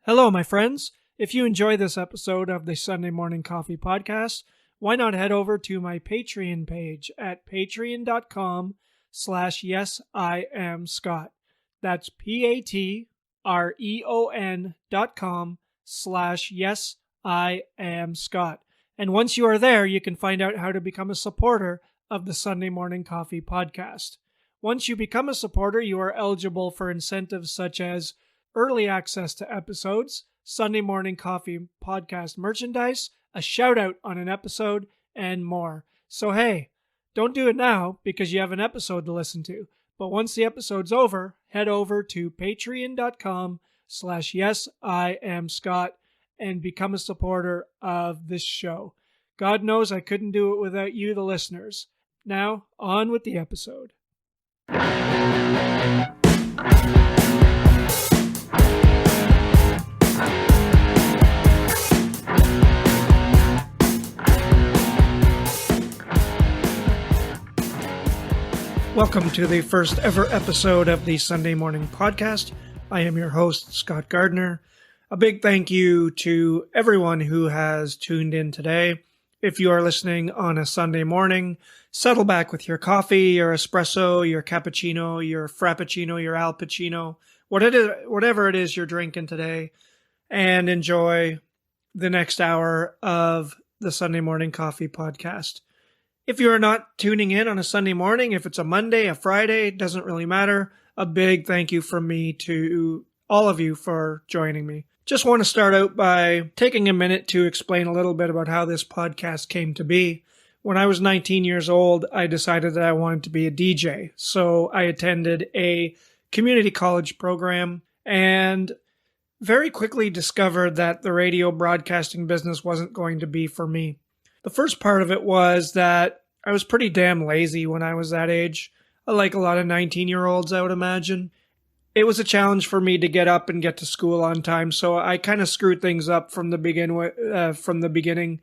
Hello, my friends. If you enjoy this episode of the Sunday Morning Coffee Podcast, why not head over to my Patreon page at patreon.com/yesIamScott. That's patreon.com/yesIamScott. And once you are there, you can find out how to become a supporter of the Sunday Morning Coffee Podcast. Once you become a supporter, you are eligible for incentives such as early access to episodes, Sunday Morning Coffee Podcast merchandise, a shout out on an episode, and more. So hey, don't do it now because you have an episode to listen to. But once the episode's over, head over to patreon.com/yesIamScott and become a supporter of this show. God knows I couldn't do it without you, the listeners. Now, on with the episode. Welcome to the first ever episode of the Sunday Morning Podcast. I am your host, Scott Gardner. A big thank you to everyone who has tuned in today. If you are listening on a Sunday morning, settle back with your coffee, your espresso, your cappuccino, your frappuccino, your al pacino, whatever it is you're drinking today, and enjoy the next hour of the Sunday Morning Coffee Podcast. If you are not tuning in on a Sunday morning, if it's a Monday, a Friday, it doesn't really matter. A big thank you from me to all of you for joining me. Just want to start out by taking a minute to explain a little bit about how this podcast came to be. When I was 19 years old, I decided that I wanted to be a DJ. So I attended a community college program and very quickly discovered that the radio broadcasting business wasn't going to be for me. The first part of it was that I was pretty damn lazy when I was that age, like a lot of 19-year-olds, I would imagine. It was a challenge for me to get up and get to school on time, so I kind of screwed things up from the beginning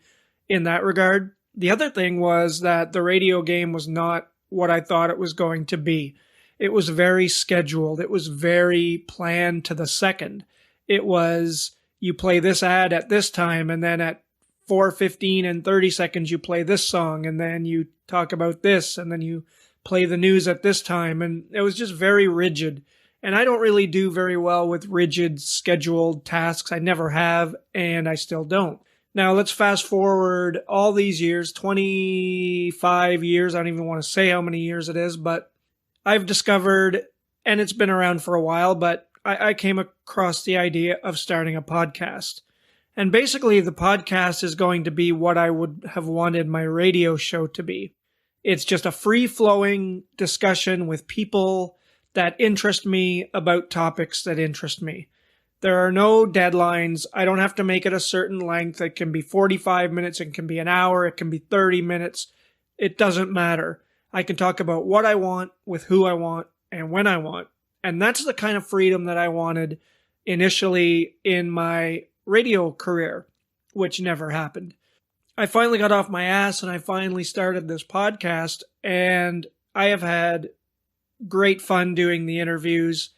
in that regard. The other thing was that the radio game was not what I thought it was going to be. It was very scheduled. It was very planned to the second. It was, you play this ad at this time, and then at 4:15 and 30 seconds you play this song, and then you talk about this, and then you play the news at this time, and it was just very rigid. And I don't really do very well with rigid scheduled tasks. I never have, and I still don't. Now let's fast forward all these years, 25 years. I don't even want to say how many years it is, but I've discovered, and it's been around for a while, but I came across the idea of starting a podcast. And basically, the podcast is going to be what I would have wanted my radio show to be. It's just a free-flowing discussion with people that interest me about topics that interest me. There are no deadlines. I don't have to make it a certain length. It can be 45 minutes. It can be an hour. It can be 30 minutes. It doesn't matter. I can talk about what I want, with who I want, and when I want. And that's the kind of freedom that I wanted initially in my radio career, which never happened. I finally got off my ass and I finally started this podcast, and I have had great fun doing the interviews,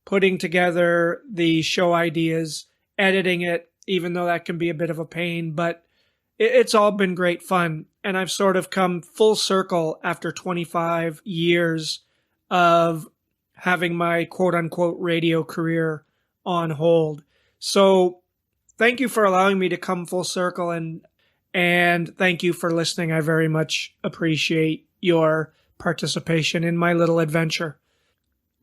putting together the show ideas, editing it, even though that can be a bit of a pain, but it's all been great fun. And I've sort of come full circle after 25 years of having my quote-unquote radio career on hold. So thank you for allowing me to come full circle, and thank you for listening. I very much appreciate your participation in my little adventure.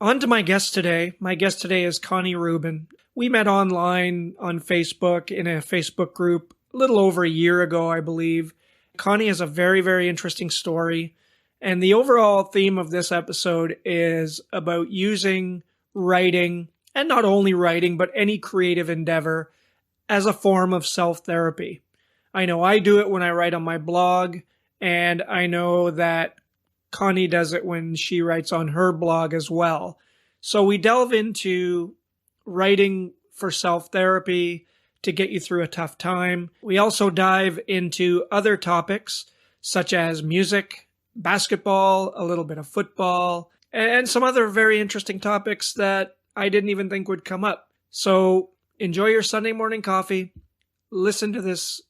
On to my guest today. My guest today is Connie Rubin. We met online on Facebook in a Facebook group a little over a year ago, I believe. Connie has a very, very interesting story. And the overall theme of this episode is about using writing, and not only writing, but any creative endeavor, as a form of self-therapy. I know I do it when I write on my blog, and I know that Connie does it when she writes on her blog as well. So we delve into writing for self-therapy to get you through a tough time. We also dive into other topics such as music, basketball, a little bit of football, and some other very interesting topics that I didn't even think would come up. So enjoy your Sunday morning coffee. Listen to this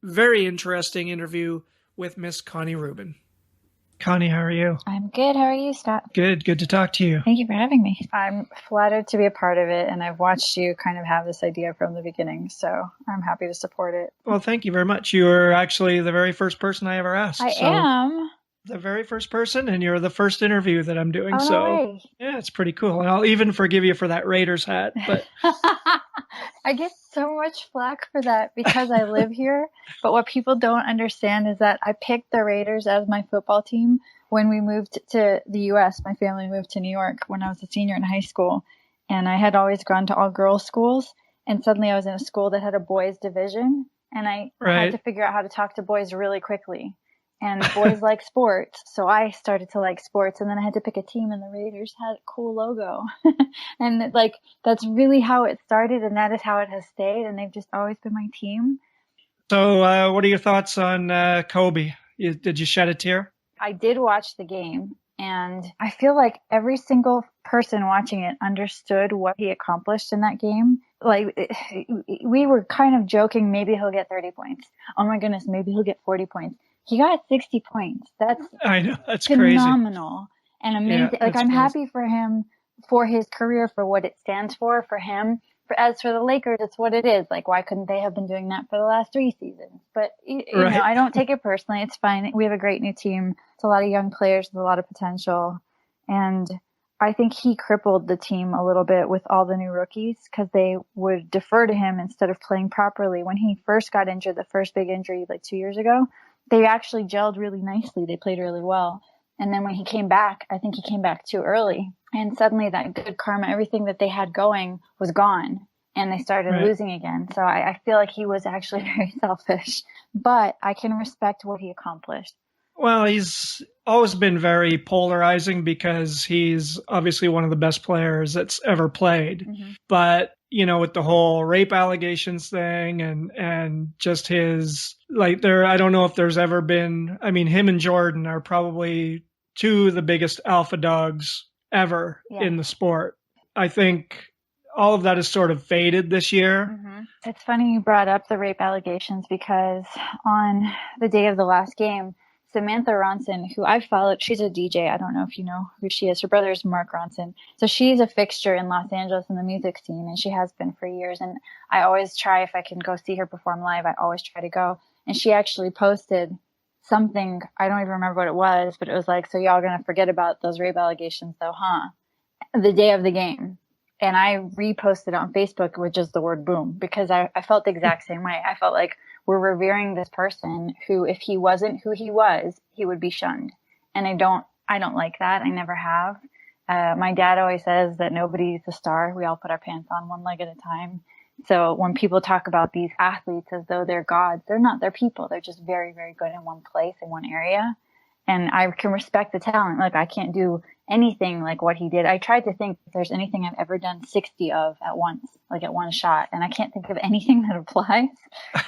very interesting interview with Miss Connie Rubin. Connie, how are you? I'm good. How are you, Scott? Good to talk to you. Thank you for having me. I'm flattered to be a part of it, and I've watched you kind of have this idea from the beginning, so I'm happy to support it. Well, thank you very much. You were actually the very first person I ever asked. I am. The very first person, and you're the first interview that I'm doing. Oh, no way. Yeah, it's pretty cool. And I'll even forgive you for that Raiders hat. But I get so much flack for that because I live here. But what people don't understand is that I picked the Raiders as my football team when we moved to the U.S. My family moved to New York when I was a senior in high school. And I had always gone to all girls schools. And suddenly I was in a school that had a boys division. And I had to figure out how to talk to boys really quickly. And boys like sports, so I started to like sports, and then I had to pick a team, and the Raiders had a cool logo. And like, that's really how it started, and that is how it has stayed, and they've just always been my team. So what are your thoughts on Kobe? Did you shed a tear? I did watch the game, and I feel like every single person watching it understood what he accomplished in that game. Like, we were kind of joking, maybe he'll get 30 points. Oh my goodness, maybe he'll get 40 points. He got 60 points. I know, that's phenomenal and amazing. Yeah, like, I'm happy for him, for his career, for what it stands for him. As for the Lakers, it's what it is. Like, why couldn't they have been doing that for the last 3 seasons? But, you know, I don't take it personally. It's fine. We have a great new team. It's a lot of young players with a lot of potential. And I think he crippled the team a little bit with all the new rookies because they would defer to him instead of playing properly. When he first got injured, the first big injury like 2 years ago, they actually gelled really nicely. They played really well. And then when he came back, I think he came back too early. And suddenly that good karma, everything that they had going was gone. And they started losing again. So I feel like he was actually very selfish. But I can respect what he accomplished. Well, he's always been very polarizing because he's obviously one of the best players that's ever played. Mm-hmm. But, you know, with the whole rape allegations thing and just his, like, I don't know if there's ever been, I mean, him and Jordan are probably two of the biggest alpha dogs ever in the sport. I think all of that has sort of faded this year. Mm-hmm. It's funny you brought up the rape allegations because on the day of the last game, Samantha Ronson, who I've followed, she's a DJ. I don't know if you know who she is. Her brother is Mark Ronson. So she's a fixture in Los Angeles in the music scene, and she has been for years. And I always try, if I can go see her perform live, I always try to go. And she actually posted something, I don't even remember what it was, but it was like, so y'all going to forget about those rape allegations though, huh? The day of the game. And I reposted on Facebook with just the word boom because I felt the exact same way. I felt like we're revering this person who, if he wasn't who he was, he would be shunned. And I don't like that. I never have. My dad always says that nobody's a star. We all put our pants on one leg at a time. So when people talk about these athletes as though they're gods, they're not. They're people. They're just very, very good in one place, in one area. And I can respect the talent. Like, I can't do anything like what he did. I tried to think if there's anything I've ever done 60 of at once, like at one shot, and I can't think of anything that applies.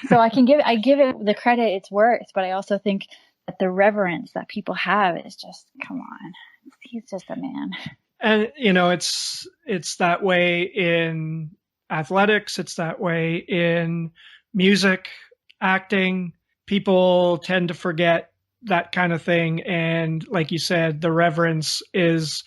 So I give it the credit it's worth, but I also think that the reverence that people have is just, come on, he's just a man. And, you know, it's that way in athletics. It's that way in music, acting. People tend to forget that kind of thing. And like you said, the reverence is,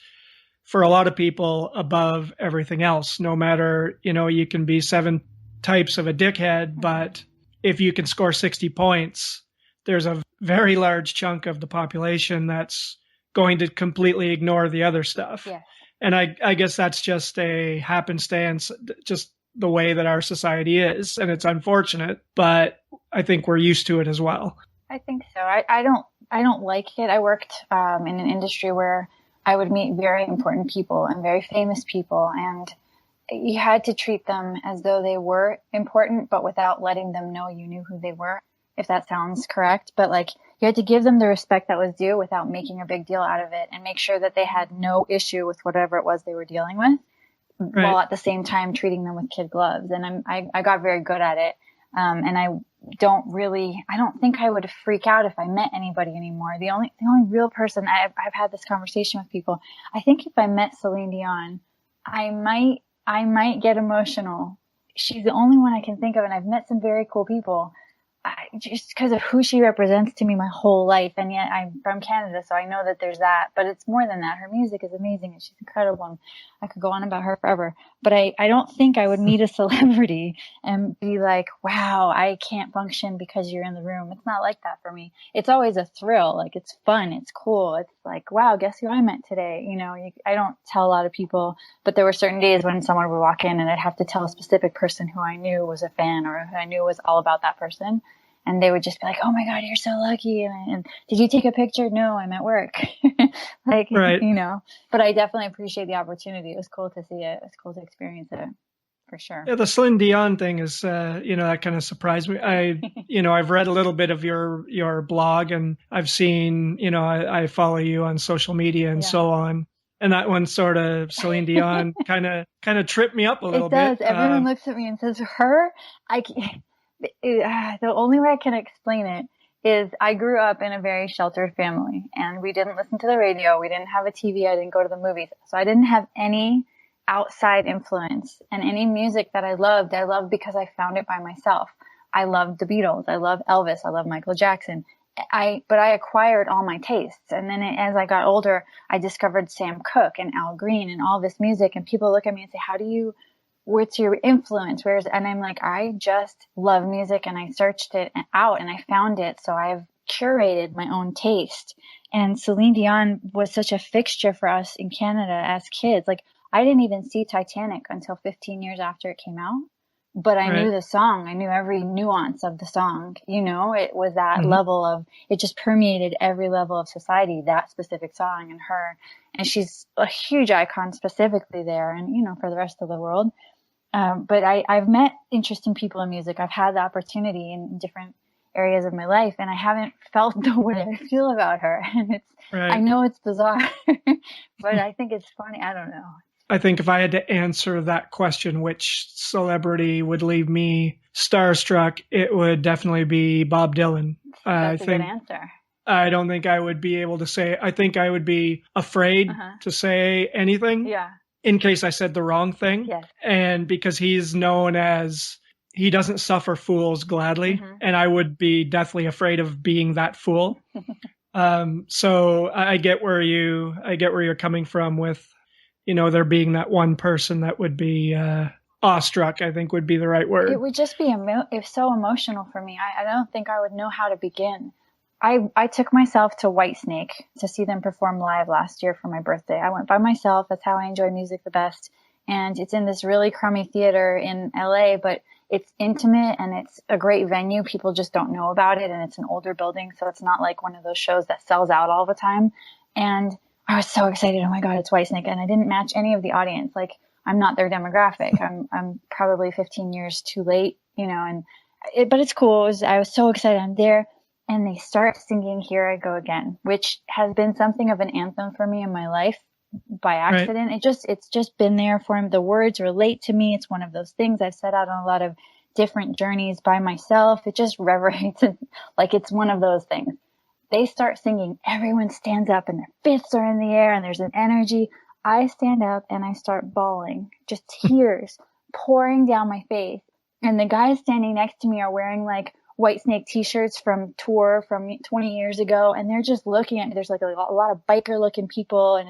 for a lot of people, above everything else. No matter, you know, you can be 7 types of a dickhead, but if you can score 60 points, there's a very large chunk of the population that's going to completely ignore the other stuff. Yeah. And I guess that's just a happenstance, just the way that our society is. And it's unfortunate, but I think we're used to it as well. I think so. I don't like it. I worked in an industry where I would meet very important people and very famous people, and you had to treat them as though they were important, but without letting them know you knew who they were, if that sounds correct. But like, you had to give them the respect that was due without making a big deal out of it, and make sure that they had no issue with whatever it was they were dealing with, while at the same time treating them with kid gloves. And I got very good at it. And I don't think I would freak out if I met anybody anymore. The only real person I've had this conversation with people, I think if I met Celine Dion, I might get emotional. she's the only one I can think of, and I've met some very cool people. Just because of who she represents to me my whole life. And yet I'm from Canada, so I know that there's that. But it's more than that. Her music is amazing and she's incredible. And I could go on about her forever. But I don't think I would meet a celebrity and be like, wow, I can't function because you're in the room. It's not like that for me. It's always a thrill. Like, it's fun. It's cool. It's like, wow, guess who I met today? You know, I don't tell a lot of people, but there were certain days when someone would walk in and I'd have to tell a specific person who I knew was a fan or who I knew was all about that person. And they would just be like, oh my God, you're so lucky. And did you take a picture? No, I'm at work. Like, right. you know, but I definitely appreciate the opportunity. It was cool to see it. It was cool to experience it for sure. Yeah, the Celine Dion thing is, that kind of surprised me. I've read a little bit of your blog and I've seen, I follow you on social media and so on. And that one sort of Celine Dion kind of tripped me up a little bit. It does. Everyone looks at me and says, her, the only way I can explain it is I grew up in a very sheltered family and we didn't listen to the radio. We didn't have a TV. I didn't go to the movies. So I didn't have any outside influence, and any music that I loved because I found it by myself. I loved the Beatles. I love Elvis. I love Michael Jackson. But I acquired all my tastes. And then as I got older, I discovered Sam Cooke and Al Green and all this music. And people look at me and say, what's your influence? And I'm like, I just love music, and I searched it out and I found it. So I've curated my own taste. And Celine Dion was such a fixture for us in Canada as kids. Like, I didn't even see Titanic until 15 years after it came out, but I knew the song. I knew every nuance of the song. It was that level of, it just permeated every level of society, that specific song and her. And she's a huge icon specifically there and, for the rest of the world. But I've met interesting people in music. I've had the opportunity in different areas of my life, and I haven't felt the way I feel about her. And I know it's bizarre, but I think it's funny. I don't know. I think if I had to answer that question, which celebrity would leave me starstruck, it would definitely be Bob Dylan. That's a good answer. I don't think I would be able to say, I think I would be afraid to say anything. Yeah. In case I said the wrong thing. Yes. And because he's known as, he doesn't suffer fools gladly. And I would be deathly afraid of being that fool. So I get where you're coming from with, there being that one person that would be awestruck, I think would be the right word. It would just be it's so emotional for me. I don't think I would know how to begin. I took myself to Whitesnake to see them perform live last year for my birthday. I went by myself. That's how I enjoy music the best. And it's in this really crummy theater in LA, but it's intimate and it's a great venue. People just don't know about it. And it's an older building. So it's not like one of those shows that sells out all the time. And I was so excited. Oh my God, it's Whitesnake. And I didn't match any of the audience. Like, I'm not their demographic. I'm probably 15 years too late, but it's cool. I was so excited. I'm there. And they start singing Here I Go Again, which has been something of an anthem for me in my life by accident. Right. It's just been there for me. The words relate to me. It's one of those things I've set out on a lot of different journeys by myself. It just reverberates like it's one of those things. They start singing, everyone stands up and their fists are in the air and there's an energy. I stand up and I start bawling, just tears pouring down my face. And the guys standing next to me are wearing like Whitesnake t-shirts from tour from 20 years ago. And they're just looking at me. There's like a lot of biker looking people and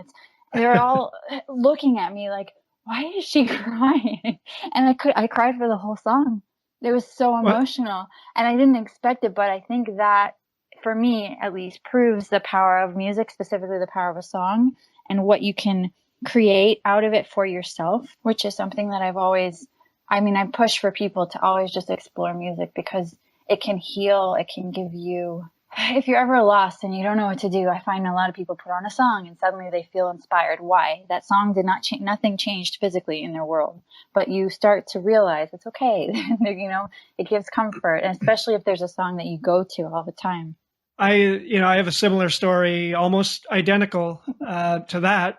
they're all looking at me like, why is she crying? And I cried for the whole song. It was so emotional and I didn't expect it, but I think that for me, at least, proves the power of music, specifically the power of a song and what you can create out of it for yourself, which is something that I push for people to always just explore music because it can heal. It can give you, if you're ever lost and you don't know what to do, I find a lot of people put on a song and suddenly they feel inspired. Why? That song did not change, nothing changed physically in their world, but you start to realize it's okay. It gives comfort, and especially if there's a song that you go to all the time. I have a similar story, almost identical to that.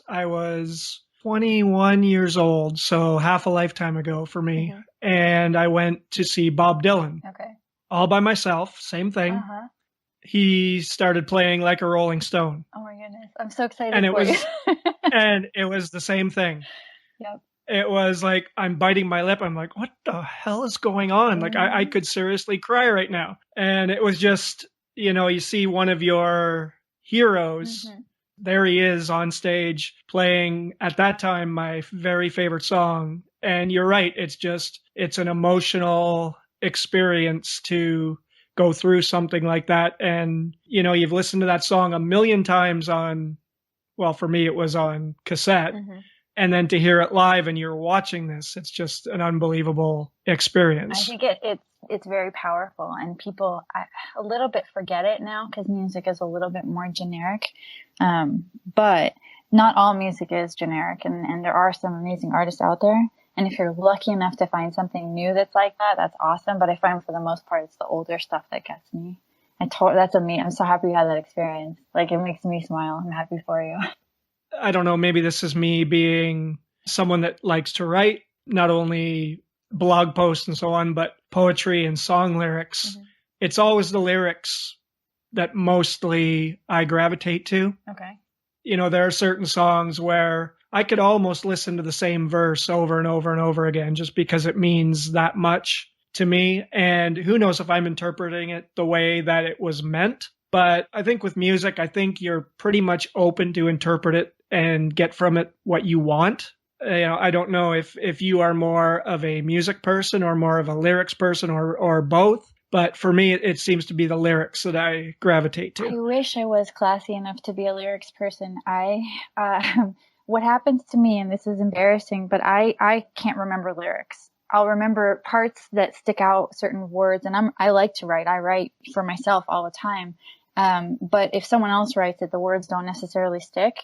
I was 21 years old, so half a lifetime ago for me. Mm-hmm. And I went to see Bob Dylan. Okay. All by myself, same thing. Uh-huh. He started playing Like a Rolling Stone. Oh my goodness. I'm so excited and for you. And it was the same thing. Yep. it was like I'm biting my lip. I'm like, what the hell is going on? Like I Mhm. could seriously cry right now. And it was just, you see one of your heroes. Mhm. There he is on stage playing at that time my very favorite song. And you're right. It's an emotional experience to go through something like that. And, you've listened to that song a million times well, for me, it was on cassette, Mhm. and then to hear it live and you're watching this, it's just an unbelievable I experience. think it's very powerful, and people a little bit forget it now because music is a little bit more generic. But not all music is generic, and there are some amazing artists out there. And if you're lucky enough to find something new that's like that, that's awesome. But I find for the most part, it's the older stuff that gets me. That's me. I'm so happy you had that experience. Like, it makes me smile. I'm happy for you. I don't know, maybe this is me being someone that likes to write, not only blog posts and so on, but poetry and song lyrics. Mhm. It's always the lyrics that mostly I gravitate to. Okay. There are certain songs where I could almost listen to the same verse over and over and over again just because it means that much to me. And who knows if I'm interpreting it the way that it was meant. But I think with music, I think you're pretty much open to interpret it and get from it what you want. I don't know if you are more of a music person or more of a lyrics person or both. But for me, it seems to be the lyrics that I gravitate I to. wish I was classy enough to be a lyrics person. What happens to me, and this is embarrassing, but I can't remember lyrics. I'll remember parts that stick out, certain words, and I like to write. I write for myself all the time. But if someone else writes it, the words don't necessarily stick.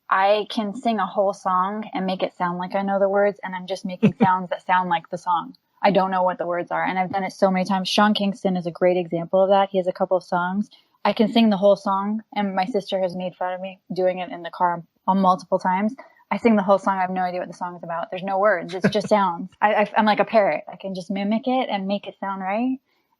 I can sing a whole song and make it sound like I know the words, and I'm just making sounds that sound like the song. I don't know what the words are, and I've done it so many times. Sean Kingston is a great example of that. He has a couple of songs. I can sing the whole song, and my sister has made fun of me doing it in the car on multiple times. I sing the whole song. I have no idea what the song is about. There's no words. It's just sounds. I'm like a parrot. I can just mimic it and make it sound right.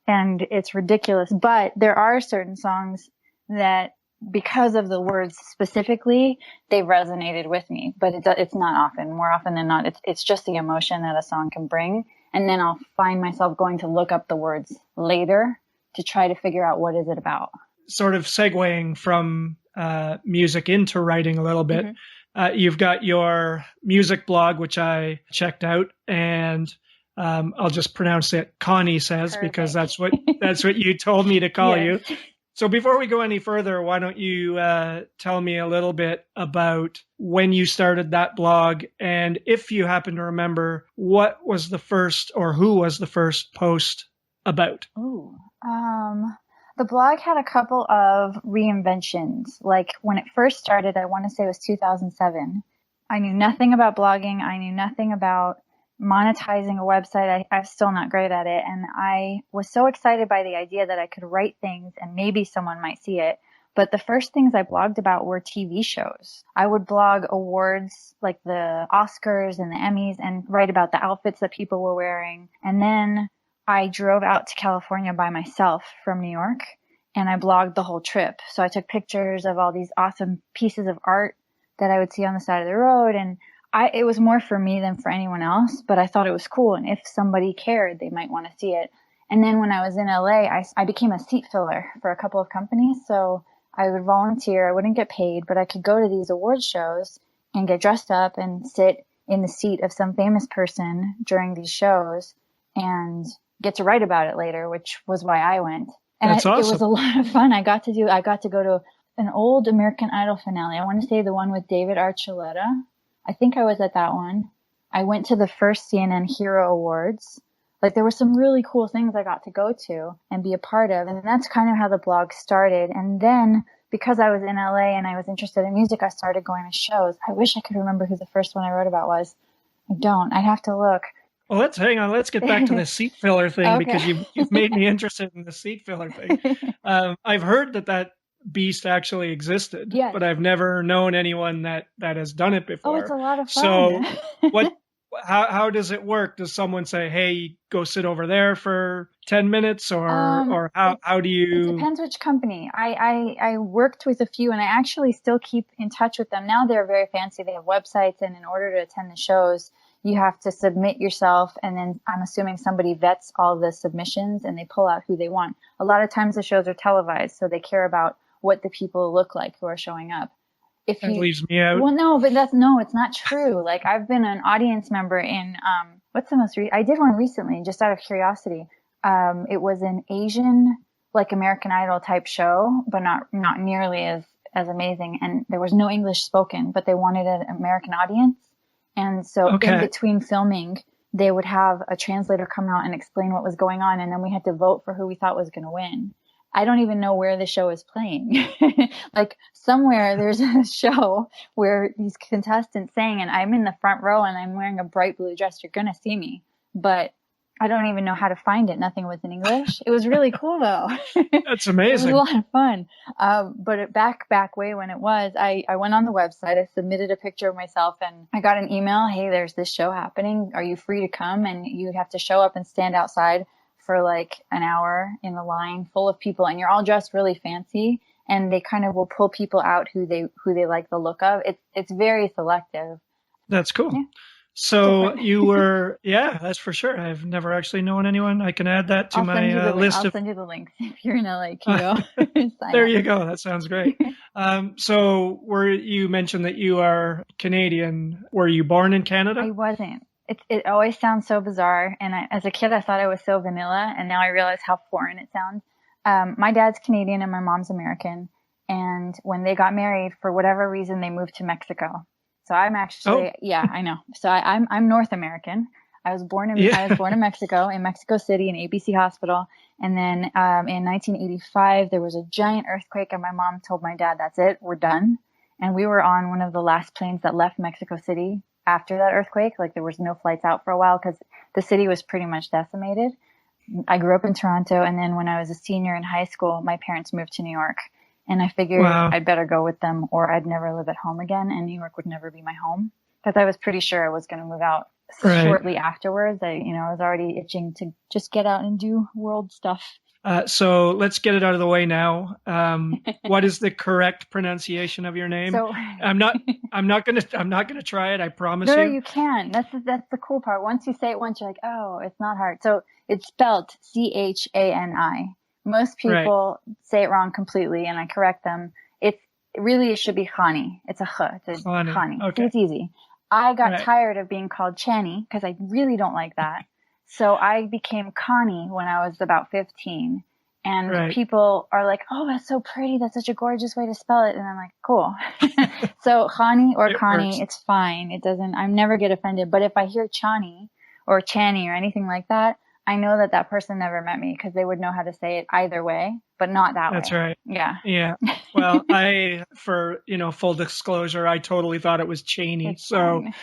And it's ridiculous. But there are certain songs that, because of the words specifically, they resonated with me. But it's not often. More often than not, it's just the emotion that a song can bring. And then I'll find myself going to look up the words later to try to figure out what is it about. Sort of segueing from music into writing a little bit. Mm-hmm. You've got your music blog, which I checked out, and I'll just pronounce it Connie says because Perfect. that's what you told me to call Yes. you. So before we go any further, why don't you tell me a little bit about when you started that blog, and if you happen to remember, what was the first or who was the first post about? Ooh. The blog had a couple of reinventions. Like, when it first started, I want to say it was 2007. I knew nothing about blogging. I knew nothing about monetizing a website. I'm still not great at it. And I was so excited by the idea that I could write things and maybe someone might see it. But the first things I blogged about were TV shows. I would blog awards like the Oscars and the Emmys and write about the outfits that people were wearing. And then I drove out to California by myself from New York, and I blogged the whole trip. So I took pictures of all these awesome pieces of art that I would see on the side of the road. And it was more for me than for anyone else, but I thought it was cool. And if somebody cared, they might want to see it. And then when I was in LA, I became a seat filler for a couple of companies. So I would volunteer. I wouldn't get paid, but I could go to these award shows and get dressed up and sit in the seat of some famous person during these shows and get to write about it later, which was why I went. And That's it was awesome. a lot of fun. I got to go to an old American Idol finale. I want to say the one with David Archuleta. I think I was at that one. I went to the first CNN Hero Awards. Like, there were some really cool things I got to go to and be a part of. And that's kind of how the blog started. And then, because I was in LA and I was interested in music, I started going to shows. I wish I could remember who the first one I wrote about was. I don't. I'd have to look. Well, let's hang on. Let's get back to the seat filler thing because Okay. you've made me interested in the seat filler thing. I've heard that beast actually existed, Yes. but I've never known anyone that has done it Oh, it's before. a lot of So, fun. how does it work? Does someone say, "Hey, go sit over there for 10 minutes," or It how do it you? depends which company. I worked with a few, and I actually still keep in touch with them. Now they're very fancy. They have websites, and in order to attend the shows, you have to submit yourself, and then I'm assuming somebody vets all the submissions and they pull out who they want. A lot of times the shows are televised, so they care about what the people look like who are showing up. If That you, leaves me out. well, no, but no, it's not true. Like, I've been an audience member in, what's the most, I did one recently, just out of curiosity. It was an Asian, like American Idol type show, but not nearly as amazing. And there was no English spoken, but they wanted an American audience. And so in between filming, they would have a translator come out and explain what was going on. And then we had to vote for who we thought was going to win. I don't even know where the show is playing. Like, somewhere there's a show where these contestants sang, and I'm in the front row and I'm wearing a bright blue dress. You're going to see me, but I don't even know how to find it. Nothing was in English. It was really cool though. That's amazing. It was a lot of fun. But back way when it was, I went on the website, I submitted a picture of myself, and I got an email. Hey, there's this show happening. Are you free to come? And you have to show up and stand outside for like an hour in the line full of people, and you're all dressed really fancy, and they kind of will pull people out who they like the look of. It's very selective. That's cool. Yeah. So you were, yeah, that's for sure. I've never actually known anyone. I can add that to my list. I'll send you the links if you're in LA. There you go. That sounds great. So you mentioned that you are Canadian. Were you born in Canada? I wasn't. It always sounds so bizarre. And as a kid, I thought I was so vanilla. And now I realize how foreign it sounds. My dad's Canadian and my mom's American. And when they got married, for whatever reason, they moved to Mexico. So I'm actually, yeah, I know. So I'm North American. I was born in Mexico, in Mexico City, in ABC Hospital. And then in 1985, there was a giant earthquake, and my mom told my dad, "That's it, we're done." And we were on one of the last planes that left Mexico City after that earthquake. Like, there was no flights out for a while because the city was pretty much decimated. I grew up in Toronto, and then when I was a senior in high school, my parents moved to New York. And I figured I'd better go with them, or I'd never live at home again, and New York would never be my home. Because I was pretty sure I was going to move out shortly afterwards. I was already itching to just get out and do world stuff. So let's get it out of the way now. What is the correct pronunciation of your name? So I'm not gonna try it. I promise you. No, you can. That's the cool part. Once you say it once, you're like, oh, it's not hard. So it's spelled Chani. Most people say it wrong completely, and I correct them. It should be Chani. It's a ch. It's Chani. Okay. It's easy. I got tired of being called Chani because I really don't like that. So I became Connie when I was about 15. And people are like, "Oh, that's so pretty. That's such a gorgeous way to spell it." And I'm like, cool. So Chani or Connie, it's fine. It doesn't, I never get offended. But if I hear Chani or Chani or anything like that, I know that person never met me, because they would know how to say it either way, but not that way. That's right. Yeah. Yeah. Well, for full disclosure, I totally thought it was Cheney. It's so fine.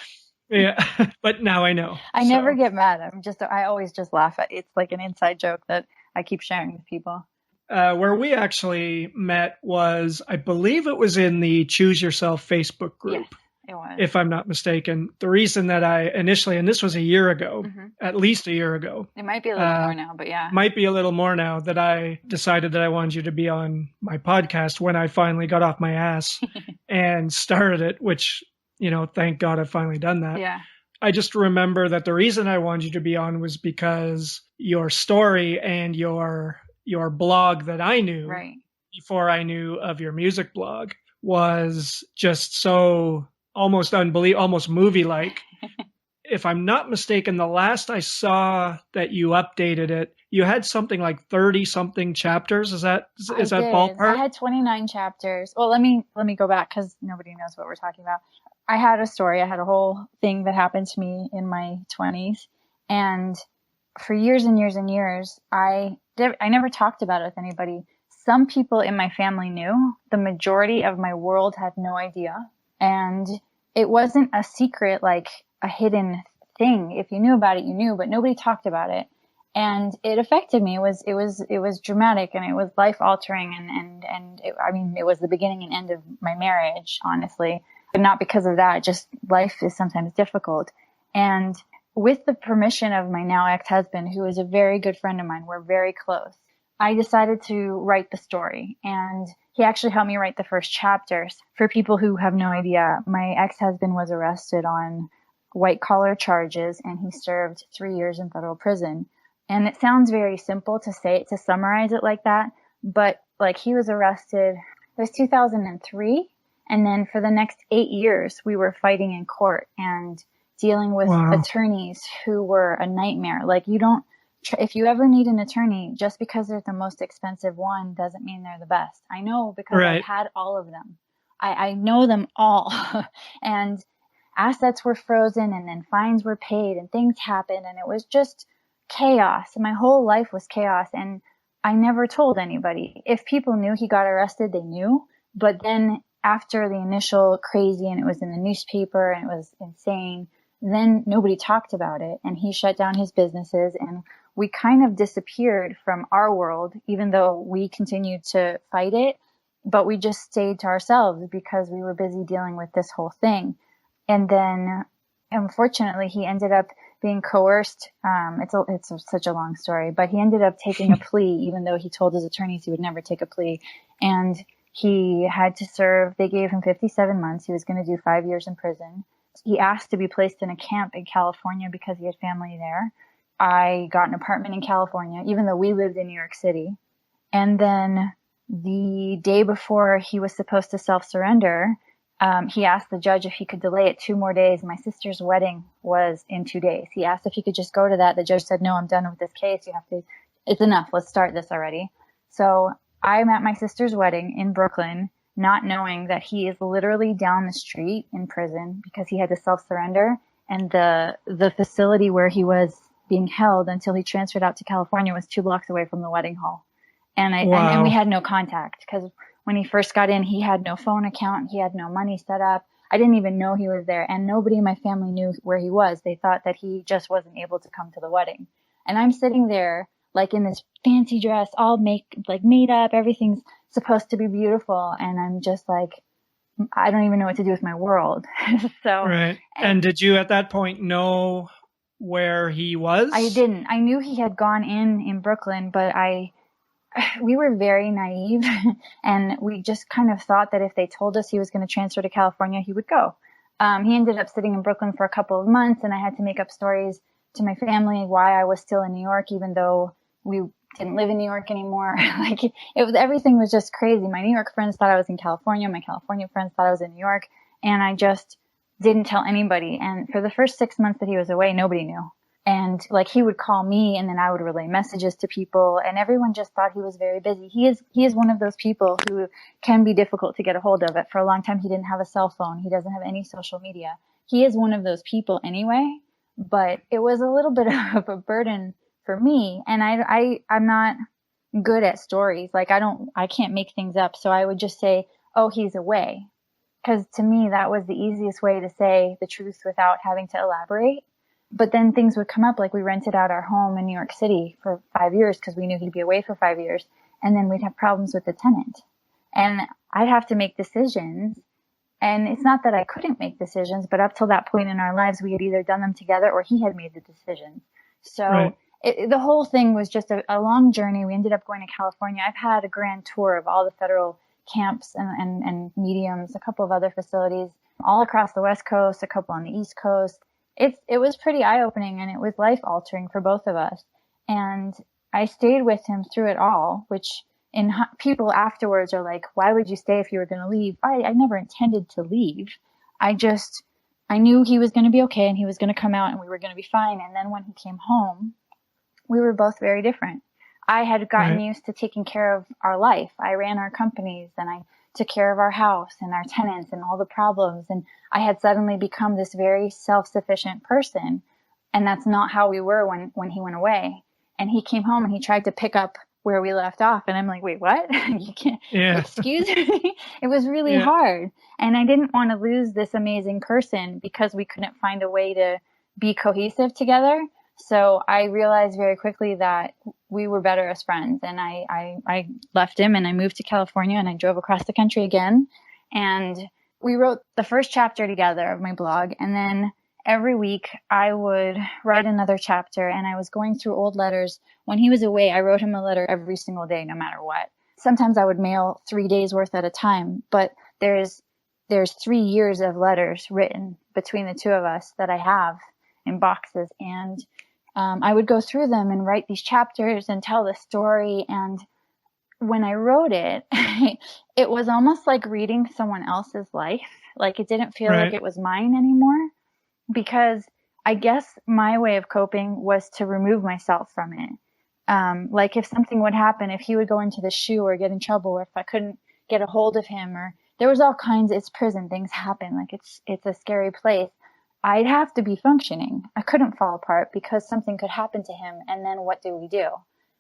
Yeah, but now I know. I never get mad. I always just laugh at it. It's like an inside joke that I keep sharing with people. Where we actually met was, I believe it was in the Choose Yourself Facebook group. Yes. It was. If I'm not mistaken. The reason that I initially, and this was a year ago, at least a year ago. It might be a little more now, but yeah. Might be a little more now, that I decided that I wanted you to be on my podcast when I finally got off my ass and started it, which, thank God I've finally done that. Yeah. I just remember that the reason I wanted you to be on was because your story and your blog that I knew before I knew of your music blog was just so almost unbelievable, almost movie-like. If I'm not mistaken, the last I saw that you updated it, you had something like 30-something chapters. Is that ballpark? I had 29 chapters. Well, let me go back, because nobody knows what we're talking about. I had a story. I had a whole thing that happened to me in my 20s. And for years and years and years, I never talked about it with anybody. Some people in my family knew. The majority of my world had no idea. And it wasn't a secret, like a hidden thing. If you knew about it, you knew, but nobody talked about it. And it affected me. It was dramatic, and it was life altering. And it was the beginning and end of my marriage, honestly. But not because of that, just life is sometimes difficult. And with the permission of my now ex-husband, who is a very good friend of mine, we're very close, I decided to write the story. And he actually helped me write the first chapters. For people who have no idea, my ex-husband was arrested on white collar charges, and he served 3 years in federal prison. And it sounds very simple to say it, to summarize it like that, but like he was arrested, it was 2003. And then for the next 8 years, we were fighting in court and dealing with attorneys who were a nightmare. Like if you ever need an attorney, just because they're the most expensive one doesn't mean they're the best. I know because I've had all of them. I know them all. And assets were frozen and then fines were paid and things happened and it was just chaos. My whole life was chaos and I never told anybody. If people knew he got arrested, they knew. But then after the initial crazy and it was in the newspaper and it was insane, then nobody talked about it and he shut down his businesses and we kind of disappeared from our world, even though we continued to fight it, but we just stayed to ourselves because we were busy dealing with this whole thing. And then unfortunately he ended up being coerced. It's such a long story, but he ended up taking a plea, even though he told his attorneys he would never take a plea. And he had to serve, they gave him 57 months. He was going to do 5 years in prison. He asked to be placed in a camp in California because he had family there. I got an apartment in California, even though we lived in New York City. And then the day before he was supposed to self-surrender, he asked the judge if he could delay it 2 more days. My sister's wedding was in 2 days. He asked if he could just go to that. The judge said, no, I'm done with this case. It's enough. Let's start this already. So I'm at my sister's wedding in Brooklyn, not knowing that he is literally down the street in prison because he had to self-surrender. And the facility where he was being held until he transferred out to California was 2 blocks away from the wedding hall. And we had no contact because when he first got in, he had no phone account. He had no money set up. I didn't even know he was there. And nobody in my family knew where he was. They thought that he just wasn't able to come to the wedding. And I'm sitting there like in this fancy dress, all made up. Everything's supposed to be beautiful. And I'm just like, I don't even know what to do with my world. Right. And did you at that point know where he was? I didn't. I knew he had gone in Brooklyn, but we were very naive and we just kind of thought that if they told us he was going to transfer to California, he would go. He ended up sitting in Brooklyn for a couple of months and I had to make up stories to my family why I was still in New York, even though we didn't live in New York anymore. Everything was just crazy. My New York friends thought I was in California. My California friends thought I was in New York. And I just didn't tell anybody. And for the first 6 months that he was away, nobody knew. And he would call me and then I would relay messages to people and everyone just thought he was very busy. He is one of those people who can be difficult to get a hold of. For a long time, he didn't have a cell phone. He doesn't have any social media. He is one of those people anyway, but it was a little bit of a burden for me. And I'm not good at stories. I can't make things up. So I would just say, oh, he's away. Because to me, that was the easiest way to say the truth without having to elaborate. But then things would come up, like we rented out our home in New York City for 5 years because we knew he'd be away for 5 years. And then we'd have problems with the tenant. And I'd have to make decisions. And it's not that I couldn't make decisions, but up till that point in our lives, we had either done them together or he had made the decisions. So the whole thing was just a long journey. We ended up going to California. I've had a grand tour of all the federal camps and mediums, a couple of other facilities all across the West Coast, a couple on the East Coast. It was pretty eye-opening and it was life-altering for both of us. And I stayed with him through it all, which people afterwards are like, why would you stay if you were going to leave? I never intended to leave. I knew he was going to be okay and he was going to come out and we were going to be fine. And then when he came home, we were both very different. I had gotten used to taking care of our life. I ran our companies and I took care of our house and our tenants and all the problems. And I had suddenly become this very self-sufficient person. And that's not how we were when he went away. And he came home and he tried to pick up where we left off. And I'm like, wait, what? You can't, excuse me. It was really hard. And I didn't want to lose this amazing person because we couldn't find a way to be cohesive together. So I realized very quickly that we were better as friends. And I left him and I moved to California and I drove across the country again. And we wrote the first chapter together of my blog. And then every week I would write another chapter and I was going through old letters. When he was away, I wrote him a letter every single day, no matter what. Sometimes I would mail 3 days worth at a time, but there's 3 years of letters written between the two of us that I have in boxes. And I would go through them and write these chapters and tell the story. And when I wrote it, it was almost like reading someone else's life. Like it didn't feel like it was mine anymore, because I guess my way of coping was to remove myself from it. Like if something would happen, if he would go into the shoe or get in trouble, or if I couldn't get a hold of him, or there was all kinds, it's prison, things happen. Like it's a scary place. I'd have to be functioning. I couldn't fall apart because something could happen to him. And then what do we do?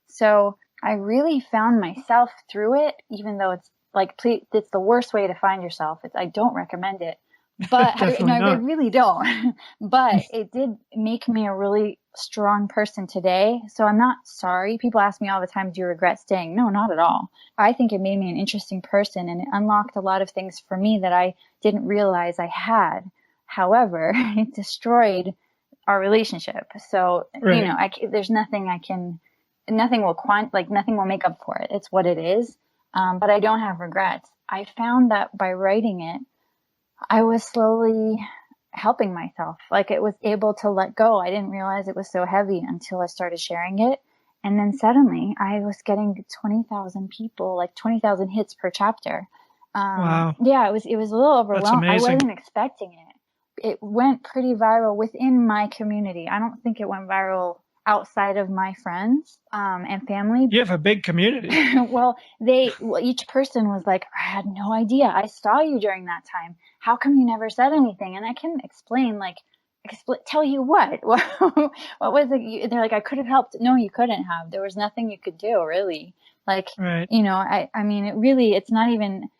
So I really found myself through it, even though it's like, it's the worst way to find yourself. I don't recommend it, but I really don't. But it did make me a really strong person today. So I'm not sorry. People ask me all the time, do you regret staying? No, not at all. I think it made me an interesting person, and it unlocked a lot of things for me that I didn't realize I had. However, it destroyed our relationship. So, there's nothing nothing will make up for it. It's what it is. But I don't have regrets. I found that by writing it, I was slowly helping myself. Like it was able to let go. I didn't realize it was so heavy until I started sharing it. And then suddenly I was getting 20,000 people, like 20,000 hits per chapter. Wow. Yeah, it was a little overwhelming. I wasn't expecting it. It went pretty viral within my community. I don't think it went viral outside of my friends and family. You have a big community. Well, each person was like, I had no idea. I saw you during that time. How come you never said anything? And I can explain, tell you what? What was it? They're like, I could have helped. No, you couldn't have. There was nothing you could do, really. Like, I mean, it's not even,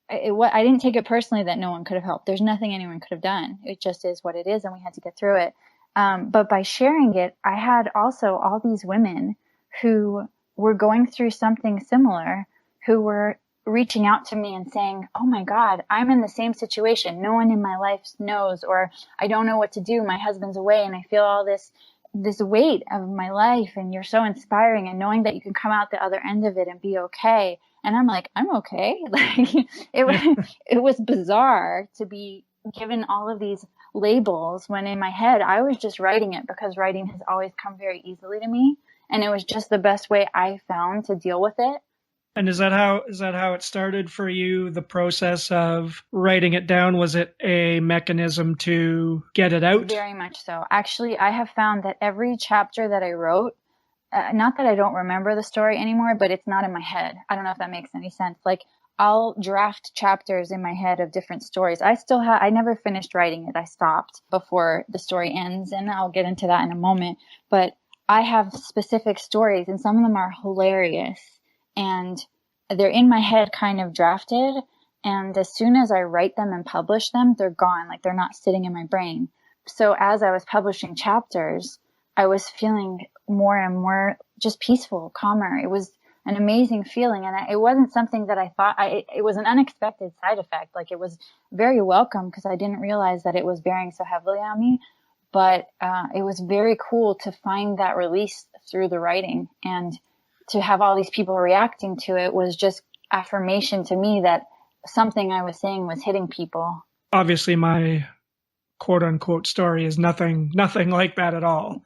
I didn't take it personally that no one could have helped. There's nothing anyone could have done. It just is what it is, and we had to get through it. But by sharing it, I had also all these women who were going through something similar, who were reaching out to me and saying, oh my God, I'm in the same situation. No one in my life knows, or I don't know what to do. My husband's away and I feel all this weight of my life, and you're so inspiring, and knowing that you can come out the other end of it and be okay. And I'm like, I'm okay. Like it was bizarre to be given all of these labels when in my head I was just writing it because writing has always come very easily to me, and it was just the best way I found to deal with it. And is that how it started for you, the process of writing it down? Was it a mechanism to get it out? Very much so. Actually, I have found that every chapter that I wrote, not that I don't remember the story anymore, but it's not in my head. I don't know if that makes any sense. Like, I'll draft chapters in my head of different stories. I never finished writing it. I stopped before the story ends, and I'll get into that in a moment. But I have specific stories, and some of them are hilarious, and they're in my head kind of drafted. And as soon as I write them and publish them, they're gone. Like, they're not sitting in my brain. So as I was publishing chapters, I was feeling more and more just peaceful, calmer. It was an amazing feeling. And it wasn't something that I thought, it was an unexpected side effect. Like, it was very welcome because I didn't realize that it was bearing so heavily on me. But it was very cool to find that release through the writing, and to have all these people reacting to it was just affirmation to me that something I was saying was hitting people. Obviously, my quote unquote story is nothing like that at all.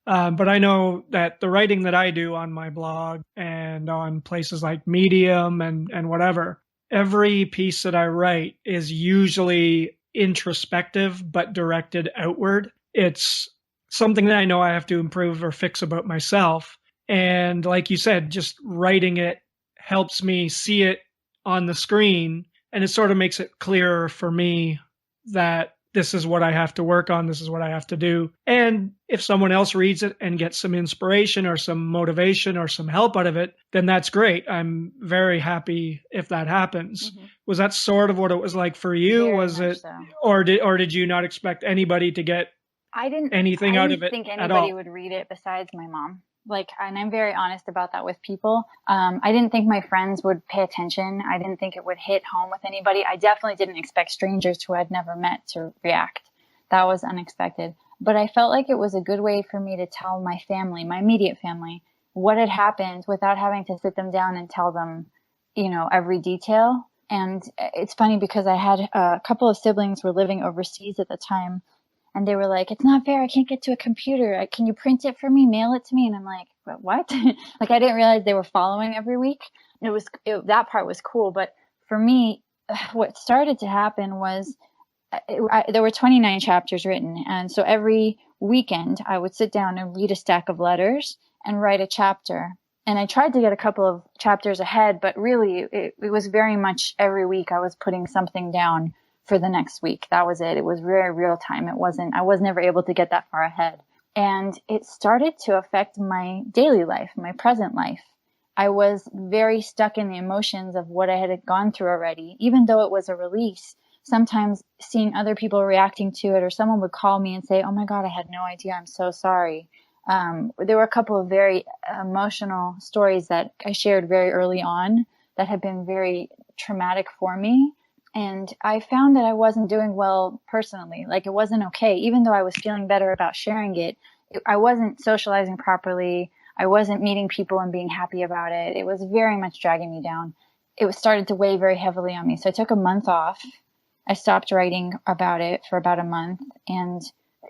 But I know that the writing that I do on my blog and on places like Medium and whatever, every piece that I write is usually introspective but directed outward. It's something that I know I have to improve or fix about myself. And like you said, just writing it helps me see it on the screen, and it sort of makes it clearer for me that this is what I have to work on, this is what I have to do. And if someone else reads it and gets some inspiration or some motivation or some help out of it, then that's great. I'm very happy if that happens. Mm-hmm. Was that sort of what it was like for you? Very was it so. or did you not expect anybody to get anything out of it? I didn't think anybody would read it besides my mom. And I'm very honest about that with people. I didn't think my friends would pay attention. I didn't think it would hit home with anybody. I definitely didn't expect strangers who I'd never met to react. That was unexpected. But I felt like it was a good way for me to tell my family, my immediate family, what had happened without having to sit them down and tell them, every detail. And it's funny because I had a couple of siblings were living overseas at the time, and they were like, "It's not fair. I can't get to a computer. Can you print it for me? Mail it to me?" And I'm like, "What?" Like, I didn't realize they were following every week. That part was cool. But for me, what started to happen was there were 29 chapters written. And so every weekend I would sit down and read a stack of letters and write a chapter. And I tried to get a couple of chapters ahead, but really it was very much every week I was putting something down for the next week. That was it. It was very real time. I was never able to get that far ahead. And it started to affect my daily life, my present life. I was very stuck in the emotions of what I had gone through already, even though it was a release. Sometimes seeing other people reacting to it, or someone would call me and say, "Oh my God, I had no idea. I'm so sorry." There were a couple of very emotional stories that I shared very early on that had been very traumatic for me. And I found that I wasn't doing well personally. Like, it wasn't okay. Even though I was feeling better about sharing it, I wasn't socializing properly. I wasn't meeting people and being happy about it. It was very much dragging me down. It started to weigh very heavily on me. So I took a month off. I stopped writing about it for about a month, and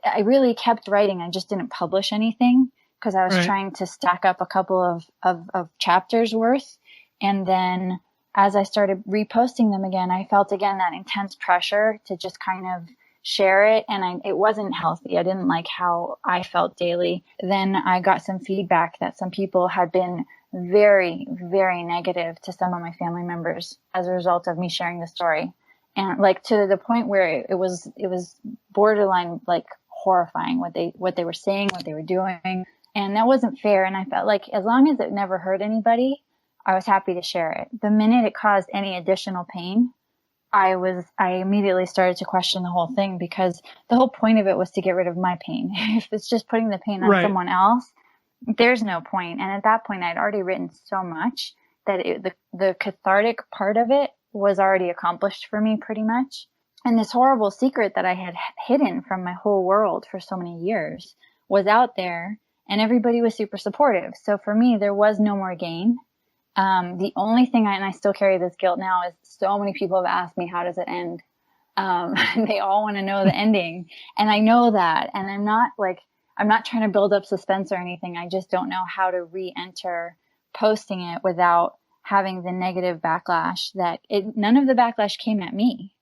I really kept writing. I just didn't publish anything because I was trying to stack up a couple of chapters worth. And then as I started reposting them again, I felt again that intense pressure to just kind of share it. And it wasn't healthy. I didn't like how I felt daily. Then I got some feedback that some people had been very, very negative to some of my family members as a result of me sharing the story. And like to the point where it was borderline like horrifying what they were saying, what they were doing. And that wasn't fair. And I felt like as long as it never hurt anybody, I was happy to share it. The minute it caused any additional pain, I immediately started to question the whole thing, because the whole point of it was to get rid of my pain. If it's just putting the pain on someone else, there's no point. And at that point, I'd already written so much that the cathartic part of it was already accomplished for me pretty much. And this horrible secret that I had hidden from my whole world for so many years was out there, and everybody was super supportive. So for me, there was no more gain. The only thing and I still carry this guilt now, is so many people have asked me, how does it end? They all want to know the ending. And I know that. And I'm not trying to build up suspense or anything. I just don't know how to re-enter posting it without having the negative backlash none of the backlash came at me.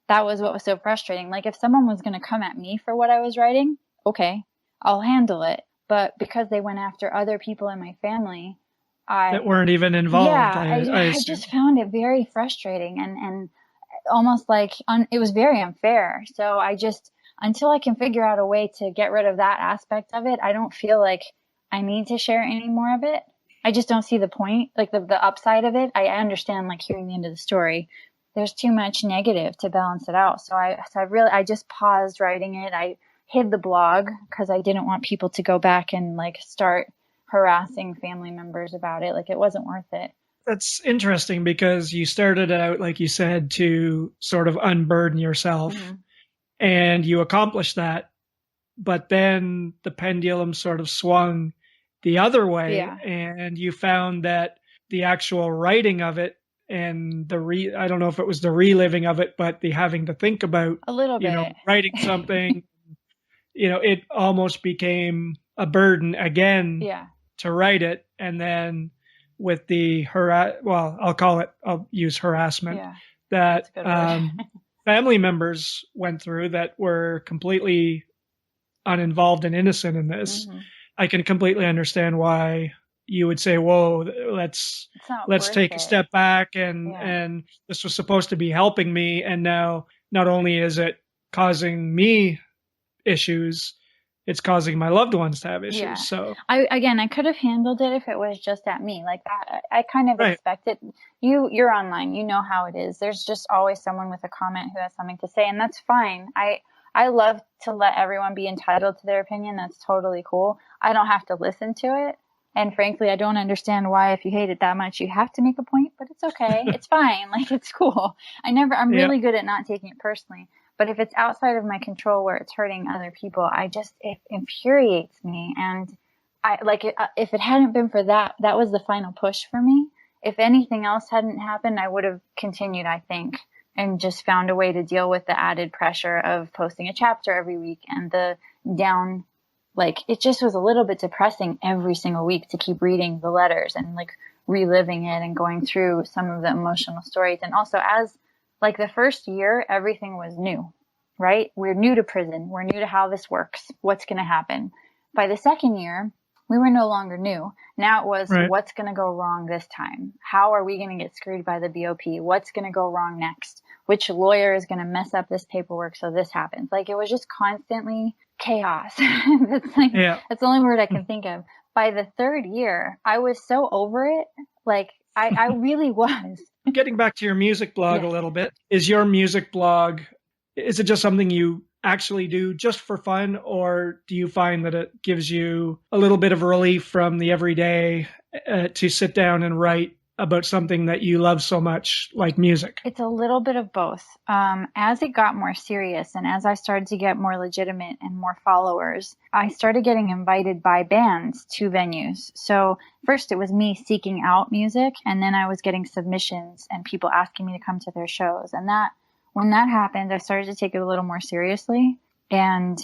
That was what was so frustrating. Like, if someone was going to come at me for what I was writing, okay, I'll handle it. But because they went after other people in my family, that weren't even involved. Yeah, I just found it very frustrating and almost like it was very unfair. So until I can figure out a way to get rid of that aspect of it, I don't feel like I need to share any more of it. I just don't see the point, like the upside of it. I understand, like, hearing the end of the story. There's too much negative to balance it out. So I just paused writing it. I hid the blog because I didn't want people to go back and like start harassing family members about it. Like, it wasn't worth it. That's interesting, because you started out, like you said, to sort of unburden yourself, and you accomplished that. But then the pendulum sort of swung the other way, and you found that the actual writing of it and I don't know if it was the reliving of it, but the having to think about a little bit, writing something, it almost became a burden again to write it. And then with the I'll use harassment that family members went through that were completely uninvolved and innocent in this. I can completely understand why you would say, "Whoa, let's take a step back." And this was supposed to be helping me. And now not only is it causing me issues, it's causing my loved ones to have issues. Yeah. So I could have handled it if it was just at me. Like, I kind of expected you're online, you know how it is. There's just always someone with a comment who has something to say, and that's fine. I love to let everyone be entitled to their opinion. That's totally cool. I don't have to listen to it. And frankly, I don't understand why, if you hate it that much, you have to make a point, but it's okay. It's fine. Like, it's cool. I'm really good at not taking it personally. But if it's outside of my control where it's hurting other people, it infuriates me. And if it hadn't been for that, that was the final push for me. if anything else hadn't happened, I would have continued, I think, and just found a way to deal with the added pressure of posting a chapter every week and the down, like, it just was a little bit depressing every single week to keep reading the letters and like reliving it and going through some of the emotional stories. And also, as like the first year, everything was new, right? We're new to prison. We're new to how this works. What's going to happen? By the second year, we were no longer new. Now it was, what's going to go wrong this time? How are we going to get screwed by the BOP? What's going to go wrong next? Which lawyer is going to mess up this paperwork so this happens? Like, it was just constantly chaos. That's the only word I can think of. By the third year, I was so over it. Like, I really was. Getting back to your music blog a little bit, is your music blog, is it just something you actually do just for fun, or do you find that it gives you a little bit of relief from the everyday to sit down and write about something that you love so much, like music? It's a little bit of both. As it got more serious and as I started to get more legitimate and more followers, I started getting invited by bands to venues. So first it was me seeking out music, and then I was getting submissions and people asking me to come to their shows. And when that happened, I started to take it a little more seriously. And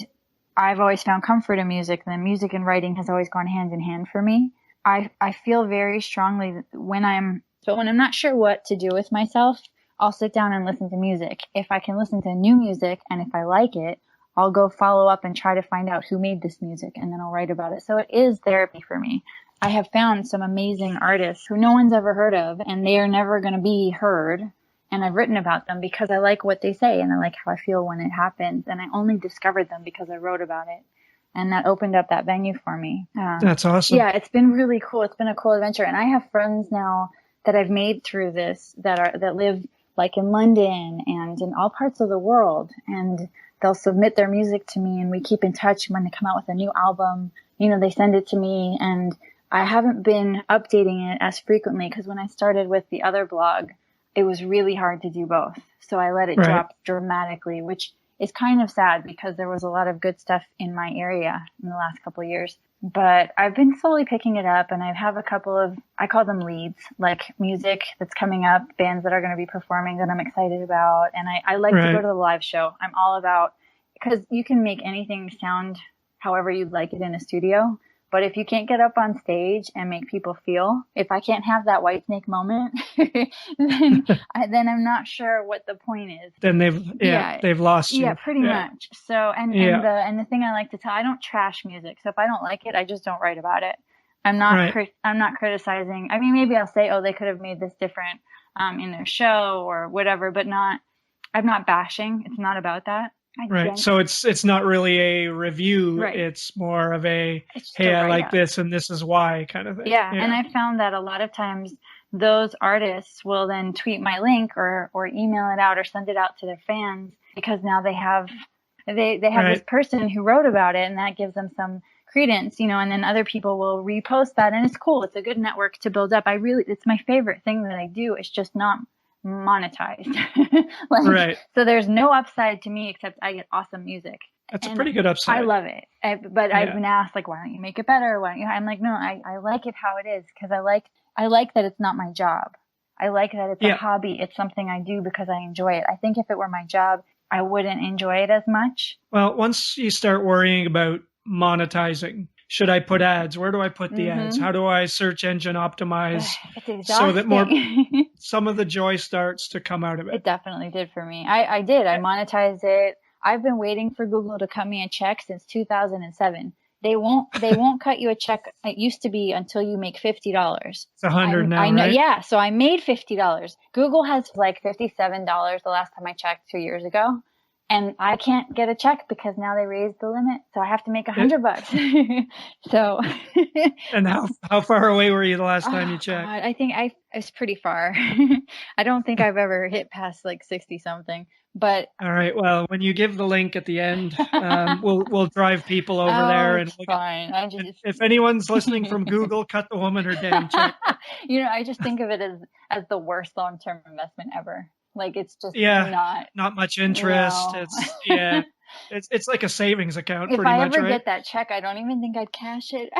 I've always found comfort in music, and music and writing has always gone hand in hand for me. I feel very strongly when I'm not sure what to do with myself, I'll sit down and listen to music. If I can listen to new music and if I like it, I'll go follow up and try to find out who made this music, and then I'll write about it. So it is therapy for me. I have found some amazing artists who no one's ever heard of, and they are never going to be heard. And I've written about them because I like what they say and I like how I feel when it happens. And I only discovered them because I wrote about it. And that opened up that venue for me. That's awesome. Yeah, it's been really cool. It's been a cool adventure. And I have friends now that I've made through this that live like in London and in all parts of the world. And they'll submit their music to me, and we keep in touch. When they come out with a new album, they send it to me. And I haven't been updating it as frequently because when I started with the other blog, it was really hard to do both. So I let it drop dramatically, which is kind of sad because there was a lot of good stuff in my area in the last couple of years. But I've been slowly picking it up, and I have a couple of, I call them leads, like music that's coming up, bands that are going to be performing that I'm excited about. And I like to go to the live show. I'm all about, because you can make anything sound however you'd like it in a studio. But if you can't get up on stage and make people feel, if I can't have that Whitesnake moment, then I'm not sure what the point is. Then they've lost you. Yeah, pretty much. So, and the thing I like to tell, I don't trash music. So if I don't like it, I just don't write about it. I'm not criticizing. I mean, maybe I'll say, oh, they could have made this different in their show or whatever, but I'm not bashing. It's not about that. Right. So it's not really a review. Right. It's more of a, hey, I like this and this is why kind of thing. Yeah. And I found that a lot of times those artists will then tweet my link or email it out or send it out to their fans, because now they have this person who wrote about it, and that gives them some credence, and then other people will repost that, and it's cool. It's a good network to build up. It's my favorite thing that I do. It's just not monetized. So there's no upside to me except I get awesome music. That's a pretty good upside. I love it. But I've been asked, like, why don't you make it better? Why don't you? I'm like, no, I like it how it is, because I like that it's not my job. I like that it's a hobby. It's something I do because I enjoy it. I think if it were my job, I wouldn't enjoy it as much. Well, once you start worrying about monetizing, should I put ads? Where do I put the ads? How do I search engine optimize so that some of the joy starts to come out of it? It definitely did for me. I did. I monetized it. I've been waiting for Google to cut me a check since 2007. They won't cut you a check. It used to be until you make $50. It's $100 now, I know, right? Yeah. So I made $50. Google has like $57 the last time I checked 2 years ago. And I can't get a check because now they raised the limit. So I have to make $100. So. And how far away were you the last time you checked? God, I think it's pretty far. I don't think I've ever hit past like 60 something. But all right. Well, when you give the link at the end, we'll drive people over there. And fine. If anyone's listening from Google, cut the woman her damn check. I just think of it as the worst long-term investment ever. Like, it's just not much interest. No. It's like a savings account. If pretty I much, ever right? get that check, I don't even think I'd cash it.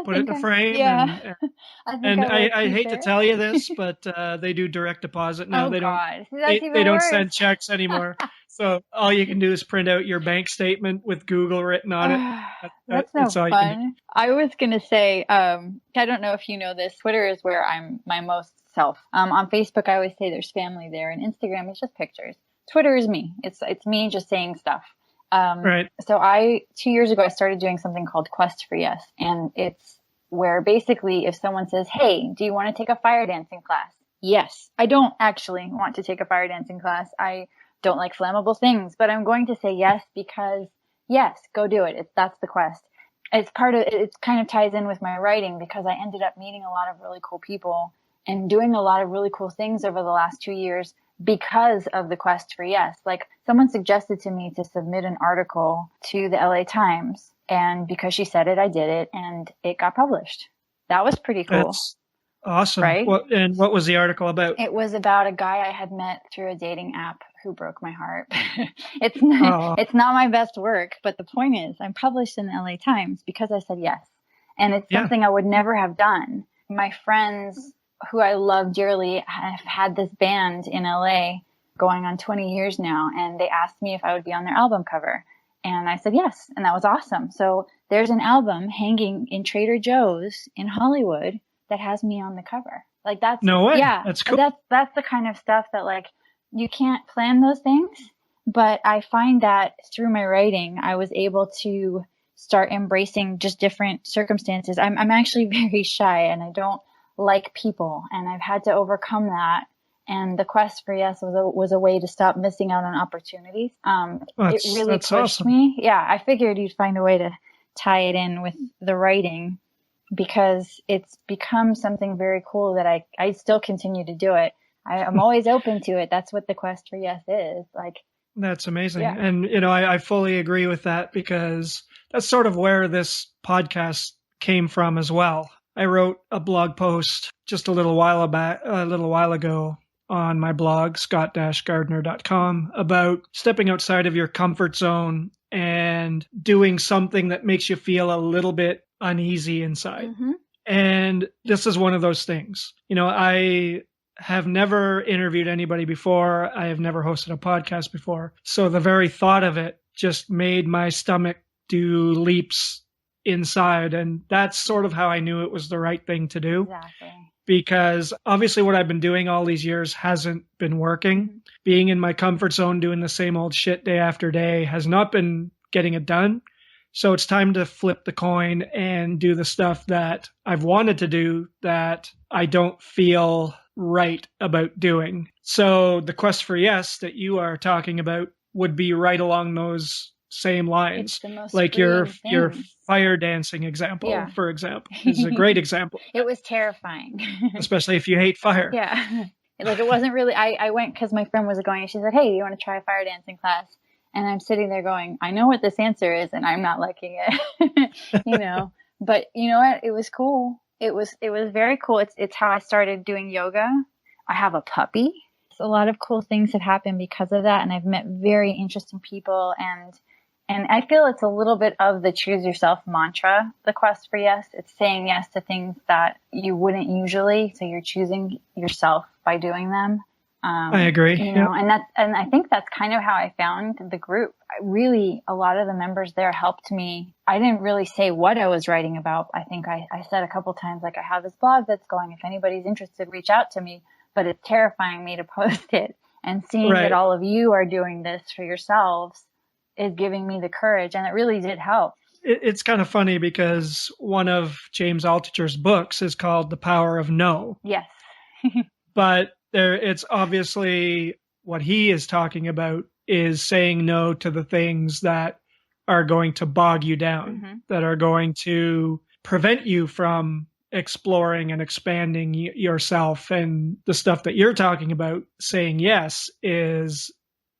put it in a frame, yeah. and I think and I like I hate to t-shirts. tell you this, but they do direct deposit now. Oh They don't God, that's they even don't worse. send checks anymore. So all you can do is print out your bank statement with Google written on it. That's That's no all you can do. fun. I was gonna say, I don't know if you know this. Twitter is where I'm my most self. On Facebook, I always say there's family there, and Instagram is just pictures. Twitter is me. It's me just saying stuff. Right. So 2 years ago, I started doing something called Quest for Yes, and it's where basically if someone says, "Hey, do you want to take a fire dancing class?" Yes. I don't actually want to take a fire dancing class. I don't like flammable things, but I'm going to say yes because yes, go do it. That's the quest. It's part of it kind of ties in with my writing because I ended up meeting a lot of really cool people and doing a lot of really cool things over the last 2 years because of the quest for yes. Like someone suggested to me to submit an article to the LA Times, and because she said it, I did it and it got published. That was pretty cool. That's awesome. Right? What was the article about? It was about a guy I had met through a dating app who broke my heart. Oh, It's not my best work, but the point is I'm published in the LA Times because I said yes. And it's yeah. something I would never have done. My friends who I love dearly have had this band in LA going on 20 years now, and they asked me if I would be on their album cover. And I said yes, and that was awesome. So there's an album hanging in Trader Joe's in Hollywood that has me on the cover. Like that's No way. yeah, That's cool. that's the kind of stuff that like you can't plan those things, but I find that through my writing, I was able to start embracing just different circumstances. I'm actually very shy and I don't like people, and I've had to overcome that. And the quest for yes was a way to stop missing out on opportunities. It really That's pushed awesome. me. Yeah, I figured you'd find a way to tie it in with the writing because it's become something very cool that I still continue to do it. I'm always open to it. That's what the quest for yes is. Like, That's amazing. yeah. And, I fully agree with that because that's sort of where this podcast came from as well. I wrote a blog post just a little while ago on my blog, scott-gardner.com, about stepping outside of your comfort zone and doing something that makes you feel a little bit uneasy inside. Mm-hmm. And this is one of those things. I have never interviewed anybody before. I have never hosted a podcast before. So the very thought of it just made my stomach do leaps inside. And that's sort of how I knew it was the right thing to do. Exactly. Because obviously what I've been doing all these years hasn't been working. Mm-hmm. Being in my comfort zone, doing the same old shit day after day has not been getting it done. So it's time to flip the coin and do the stuff that I've wanted to do that I don't feel right about doing. So the quest for yes that you are talking about would be right along those same lines. It's the most like your thing. fire dancing example, Yeah. for example, is a great example. It was terrifying. Especially if you hate fire. Yeah. Like it wasn't really, I went because my friend was going and she said, "Hey, you want to try a fire dancing class?" And I'm sitting there going, I know what this answer is and I'm not liking it, but you know what? It was cool. It was very cool. It's how I started doing yoga. I have a puppy. A lot of cool things have happened because of that. And I've met very interesting people, and I feel it's a little bit of the choose yourself mantra, the quest for yes. It's saying yes to things that you wouldn't usually. So you're choosing yourself by doing them. I agree. And I think that's kind of how I found the group. Really, a lot of the members there helped me. I didn't really say what I was writing about. I think I said a couple times, like, I have this blog that's going. If anybody's interested, reach out to me. But it's terrifying me to post it, and seeing that all of you are doing this for yourselves is giving me the courage. And it really did help. It's kind of funny because one of James Altucher's books is called The Power of No. Yes. But it's obviously what he is talking about is saying no to the things that are going to bog you down, Mm-hmm. that are going to prevent you from exploring and expanding yourself. And the stuff that you're talking about, saying yes, is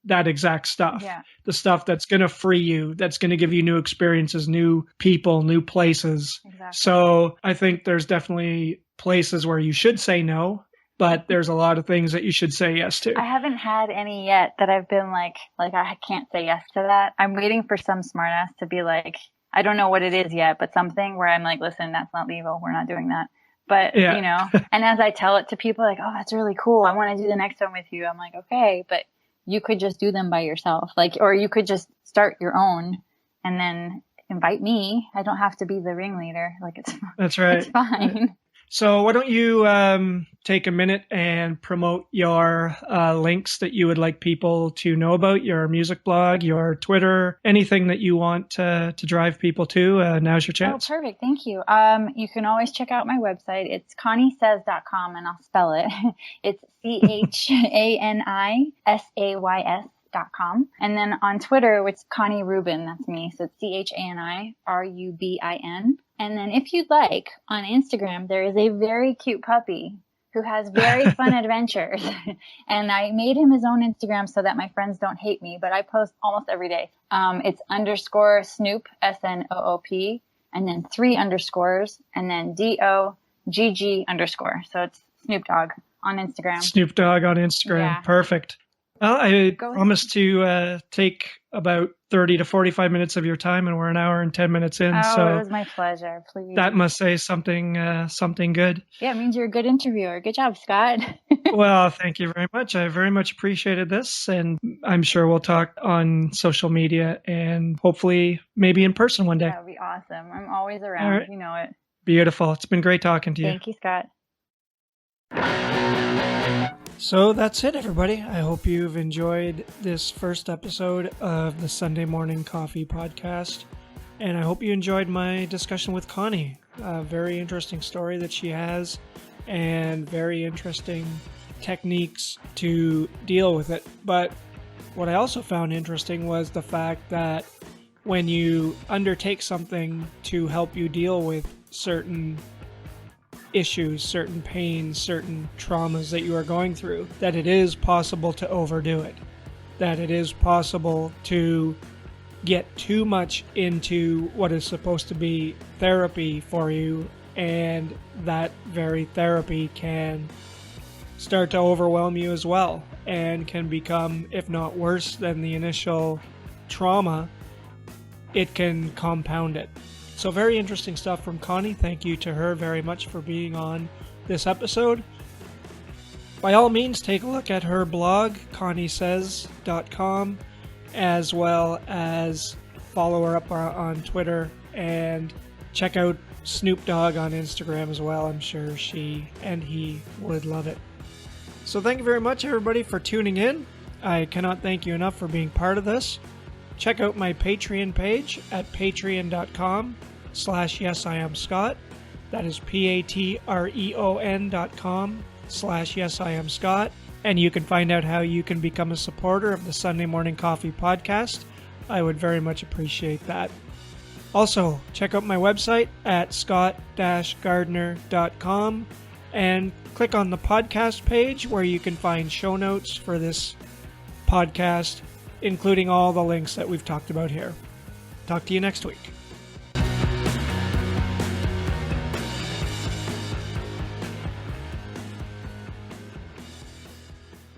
that exact stuff. Yeah. The stuff that's going to free you, that's going to give you new experiences, new people, new places. Exactly. So I think there's definitely places where you should say no, but there's a lot of things that you should say yes to. I haven't had any yet that I've been like I can't say yes to that. I'm waiting for some smartass to be like, I don't know what it is yet, but something where I'm like, listen, that's not legal. We're not doing that. But, and as I tell it to people, like, oh, that's really cool. I want to do the next one with you. I'm like, okay, but you could just do them by yourself. Or you could just start your own and then invite me. I don't have to be the ringleader. That's right. It's fine. So why don't you take a minute and promote your links that you would like people to know about, your music blog, your Twitter, anything that you want to drive people to. Now's your chance. Oh, perfect. Thank you. You can always check out my website. It's conniesays.com, and I'll spell it. It's CHANISAYS.com. And then on Twitter, it's Connie Rubin. That's me. So it's CHANIRUBIN. And then if you'd like, on Instagram, there is a very cute puppy who has very fun adventures. And I made him his own Instagram so that my friends don't hate me, but I post almost every day. It's _ Snoop, SNOOP, and then 3 underscores, and then DOGG_. So it's Snoop Dogg on Instagram. Snoop Dogg on Instagram. Yeah. Perfect. Well, I promised to take about 30 to 45 minutes of your time, and we're an hour and 10 minutes in. So it was my pleasure. Please. That must say something good. Yeah, it means you're a good interviewer. Good job, Scott. Well, thank you very much. I very much appreciated this, and I'm sure we'll talk on social media and hopefully maybe in person one day. That would be awesome. I'm always around. Right. You know it. Beautiful. It's been great talking to you. Thank you, Scott. So that's it, everybody. I hope you've enjoyed this first episode of the Sunday Morning Coffee Podcast. And I hope you enjoyed my discussion with Connie. A very interesting story that she has and very interesting techniques to deal with it. But what I also found interesting was the fact that when you undertake something to help you deal with certain issues, certain pains, certain traumas that you are going through, that it is possible to overdo it, that it is possible to get too much into what is supposed to be therapy for you, and that very therapy can start to overwhelm you as well and can become, if not worse than the initial trauma, it can compound it. So very interesting stuff from Connie. Thank you to her very much for being on this episode. By all means, take a look at her blog, conniesays.com, as well as follow her up on Twitter and check out Snoop Dogg on Instagram as well. I'm sure she and he would love it. So thank you very much, everybody, for tuning in. I cannot thank you enough for being part of this. Check out my Patreon page at patreon.com/yesiamscott. That is patreon.com/yesiamscott. And you can find out how you can become a supporter of the Sunday Morning Coffee Podcast. I would very much appreciate that. Also, check out my website at scott-gardner.com and click on the podcast page where you can find show notes for this podcast, including all the links that we've talked about here. Talk to you next week.